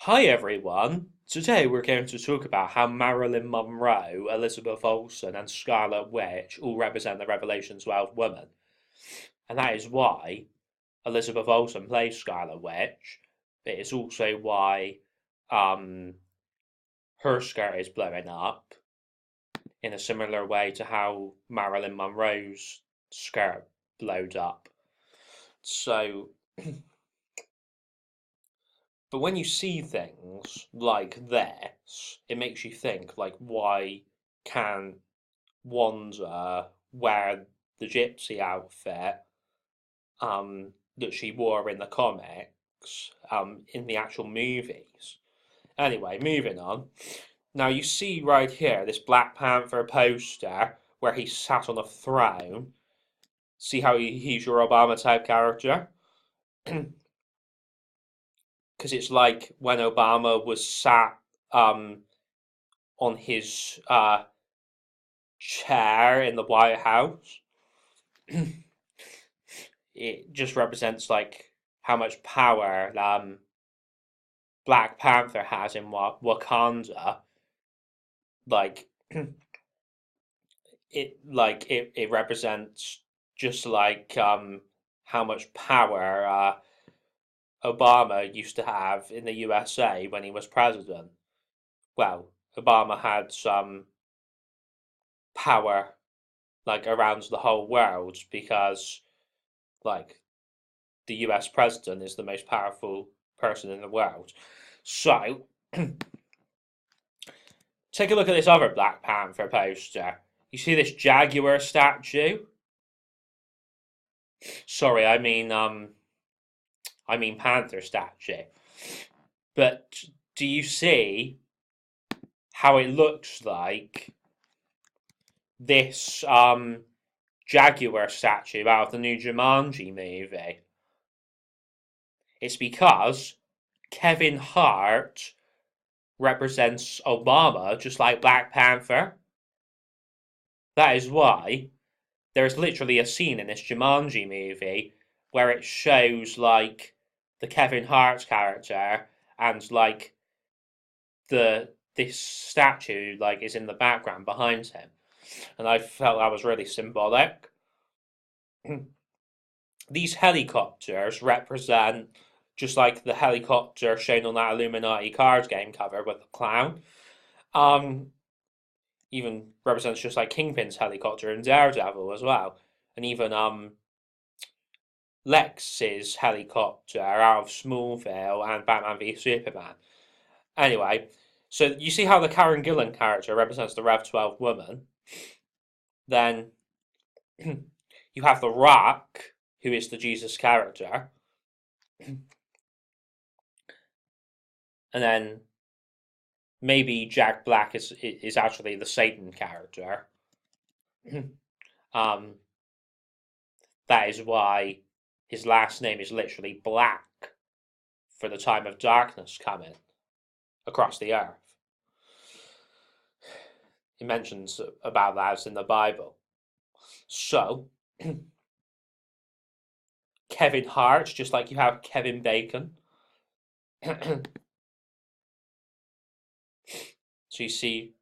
Hi everyone. Today we're going to talk about how Marilyn Monroe, Elizabeth Olsen, and Scarlet Witch all represent the Revelation 12 woman. And that is why Elizabeth Olsen plays Scarlet Witch. It is also why um, her skirt is blowing up in a similar way to how Marilyn Monroe's skirt blowed up. So, but when you see things like this, it makes you think, like, why can't Wanda wear the gypsy outfit that she wore in the comics in the actual movies? Anyway, moving on. Now you see right here this Black Panther poster where he's sat on a throne. See how he's your Obama type character? Because it's like when Obama was sat on his chair in the White House. It just represents like how much power Black Panther has in Wakanda. Like it represents just like how much power Obama used to have in the USA when he was president. Well, Obama had some power like around the whole world because like the US president is the most powerful person in the world. So take a look at this other Black Panther poster. You see this jaguar statue? Sorry, I mean panther statue. But do you see how it looks like this jaguar statue out of the new Jumanji movie? It's because Kevin Hart represents Obama just like Black Panther. That is why there is literally a scene in this Jumanji movie where it shows like the Kevin Hart character and like this statue like is in the background behind him, and I felt that was really symbolic. These helicopters represent just like the helicopter shown on that Illuminati cards game cover with the clown. Um, Even represents just like Kingpin's helicopter in Daredevil as well, and even Lex's helicopter out of Smallville and Batman v Superman. Anyway, so you see how the Karen Gillan character represents the Rev 12 woman? Then you have The Rock, who is the Jesus character, and then maybe Jack Black is actually the Satan character. um, that is why his last name is literally Black for the time of darkness coming across the earth. It mentions about that in the Bible. So, Kevin Hart, just like you have Kevin Bacon. So you see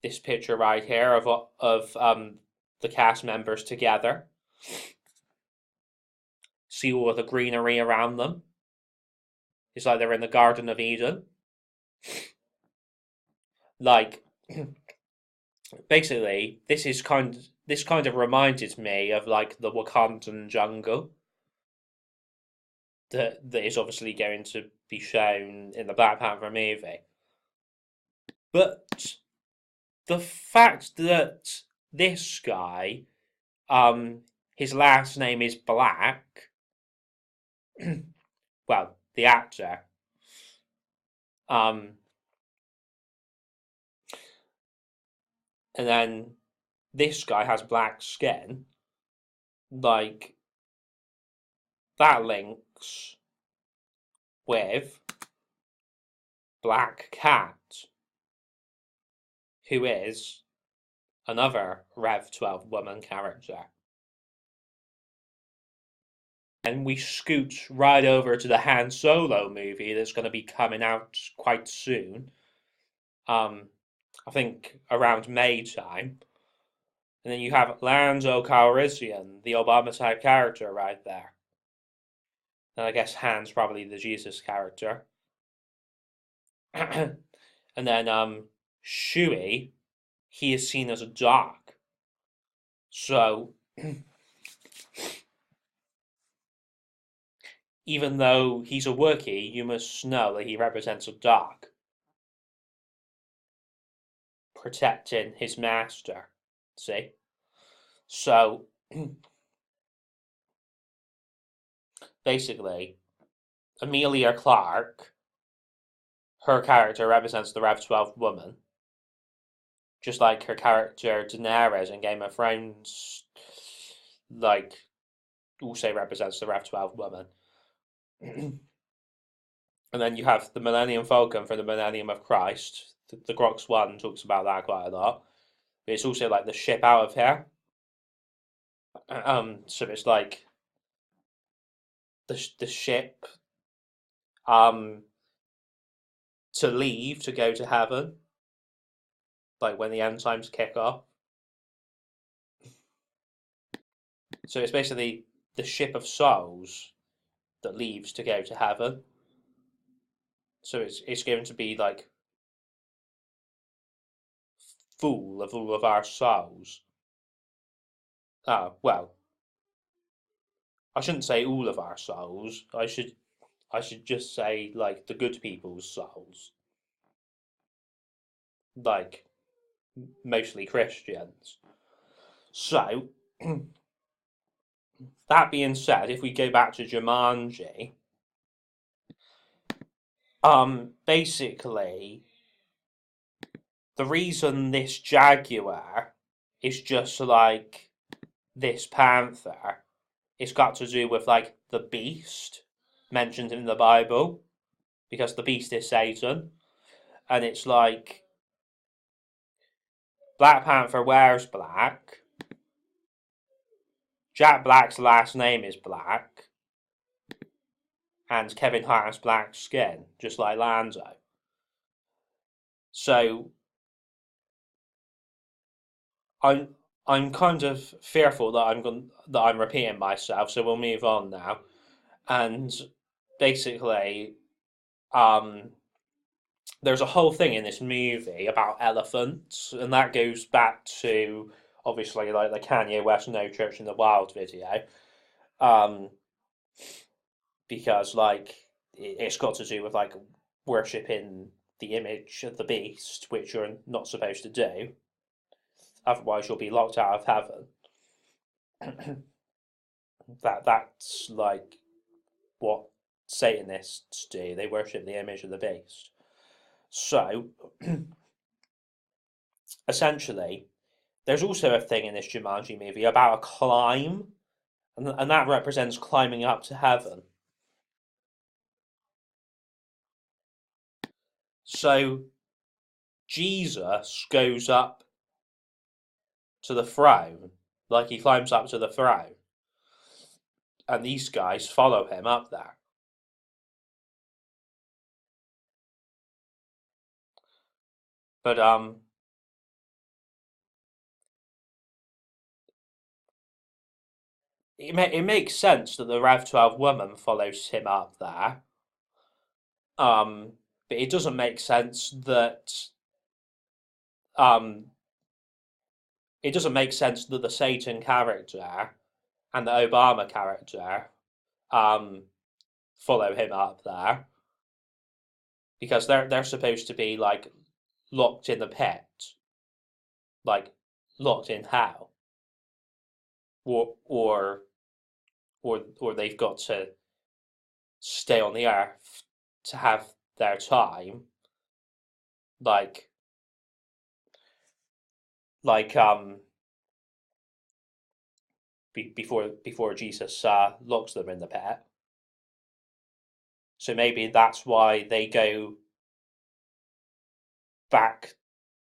this picture right here of the cast members together. See all the greenery around them. It's like they're in the Garden of Eden. Like basically, this kind of reminded me of like the Wakandan jungle that is obviously going to be shown in the Black Panther movie. But the fact that this guy, his last name is Black, well, the actor, um, and then this guy has black skin, like that links with Black Cat, who is another Rev 12 woman character. And we scoot right over to the Han Solo movie that's going to be coming out quite soon. I think around May time. And then you have Lando Calrissian, the Obama type character, right there. And I guess Han's probably the Jesus character. And then Shui, he is seen as a dark. So even though he's a Wookiee, you must know that he represents a dark, protecting his master. See? So basically, Amelia Clark, her character represents the Rev 12 woman, just like her character Daenerys in Game of Thrones, like, also represents the Rev 12 woman. And then you have the Millennium Falcon for the Millennium of Christ. The Grox one talks about that quite a lot. But it's also like the ship out of here. So it's like the ship to leave to go to heaven, like when the end times kick off. So it's basically the ship of souls that leaves to go to heaven. So it's going to be like full of all of our souls. Well, I shouldn't say all of our souls. I should just say like the good people's souls. Like mostly Christians. So that being said, if we go back to Jumanji, basically the reason this jaguar is just like this panther, it's got to do with like the beast mentioned in the Bible, because the beast is Satan, and it's like Black Panther wears black. Jack Black's last name is Black, and Kevin Hart has black skin, just like Lando. So I'm kind of fearful that I'm repeating myself. So we'll move on now, and basically, there's a whole thing in this movie about elephants, and that goes back to obviously like the Kanye West No Church in the Wild video, um, because like it's got to do with like worshipping the image of the beast, which you're not supposed to do. Otherwise, you'll be locked out of heaven. That's like what Satanists do. They worship the image of the beast. So, essentially, there's also a thing in this Jumanji movie about a climb, and that represents climbing up to heaven. So, Jesus goes up to the throne, like he climbs up to the throne, and these guys follow him up there. But it makes sense that the Rev 12 woman follows him up there. But it doesn't make sense that um, the Satan character and the Obama character um, follow him up there, because they're supposed to be like locked in the pit, like locked in hell, or or they've got to stay on the earth to have their time, like like before Jesus locks them in the pit. So maybe that's why they go back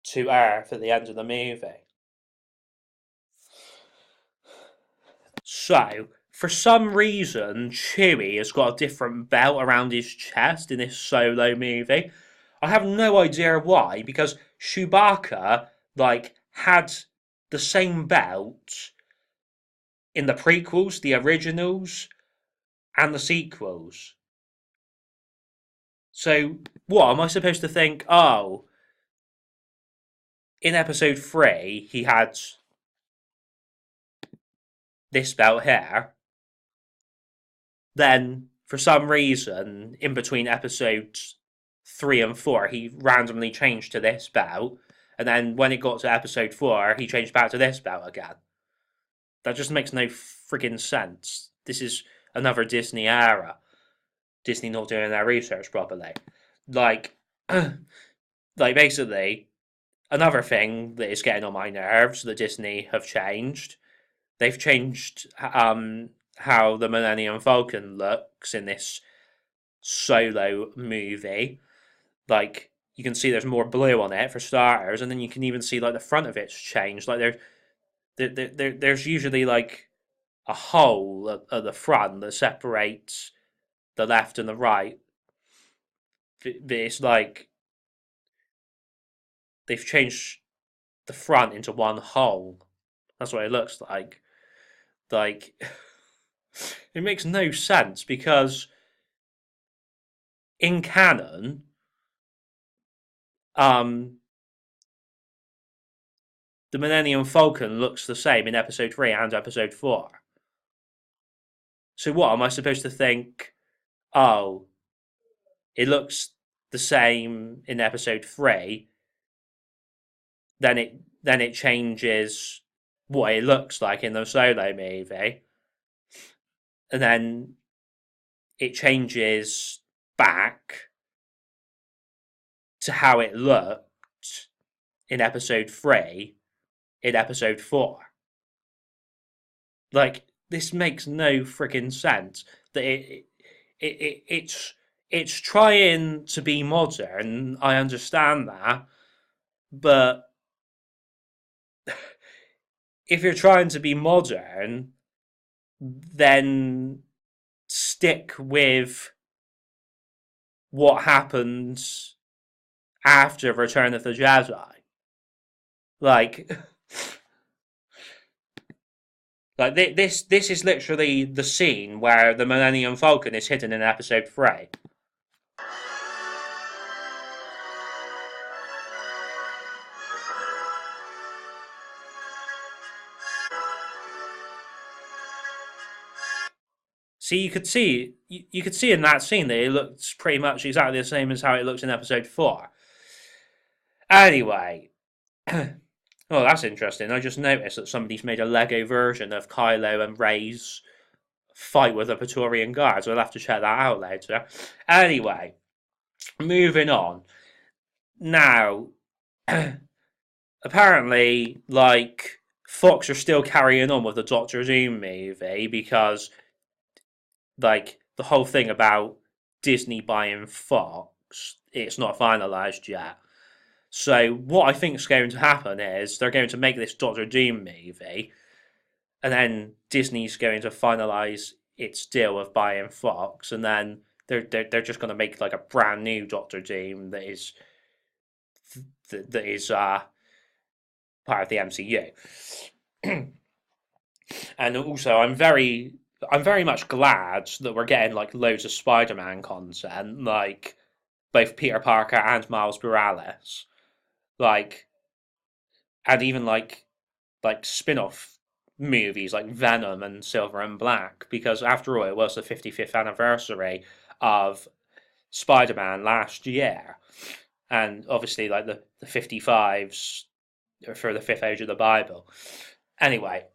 to Earth at the end of the movie. So, for some reason, Chewie has got a different belt around his chest in this Solo movie. I have no idea why, because Chewbacca, like, had the same belt in the prequels, the originals, and the sequels. So, what am I supposed to think? Oh, in episode 3, he had this belt here. Then, for some reason, in between episodes 3 and 4, he randomly changed to this belt. And then when it got to episode 4, he changed back to this belt again. That just makes no friggin' sense. This is another Disney era. Disney not doing their research properly. Like, like basically, another thing that is getting on my nerves that Disney have changed. They've changed how the Millennium Falcon looks in this Solo movie. Like, you can see there's more blue on it for starters, and then you can even see like the front of it's changed. Like there's usually like a hole at the front that separates the left and the right. But it's like they've changed the front into one hole. That's what it looks like. Like it makes no sense because in canon, um, the Millennium Falcon looks the same in episode 3 and episode 4. So what am I supposed to think? Oh, it looks the same in episode 3. Then it changes what it looks like in the Solo movie, and then it changes back to how it looked in episode 3 in episode 4. Like, this makes no freaking sense. That it's trying to be modern. I understand that, but if you're trying to be modern, then stick with what happens after Return of the Jedi. Like, like this is literally the scene where the Millennium Falcon is hidden in episode 3. See, you could see in that scene that it looks pretty much exactly the same as how it looks in episode 4. Anyway, oh, that's interesting. I just noticed that somebody's made a Lego version of Kylo and Rey's fight with the Praetorian Guards. We'll have to check that out later. Anyway, moving on. Now, apparently, like, Fox are still carrying on with the Doctor Doom movie because, like, the whole thing about Disney buying Fox, it's not finalised yet. So what I think is going to happen is they're going to make this Doctor Doom movie, and then Disney's going to finalise its deal of buying Fox, and then they're just going to make like a brand new Doctor Doom that is part of the MCU. And also, I'm very much glad that we're getting like loads of Spider-Man content, like both Peter Parker and Miles Morales, like, and even like spin-off movies like Venom and Silver and Black, because after all, it was the 55th anniversary of Spider-Man last year, and obviously like the 55s for the fifth age of the Bible. Anyway,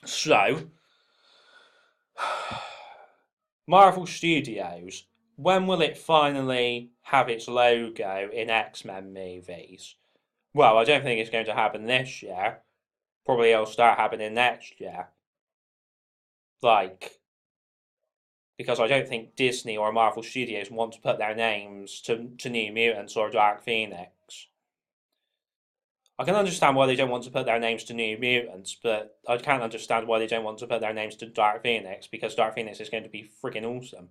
so Marvel Studios, when will it finally have its logo in X-Men movies? Well, I don't think it's going to happen this year. Probably it'll start happening next year. Like, because I don't think Disney or Marvel Studios want to put their names to New Mutants or Dark Phoenix. I can understand why they don't want to put their names to New Mutants, but I can't understand why they don't want to put their names to Dark Phoenix because Dark Phoenix is going to be freaking awesome.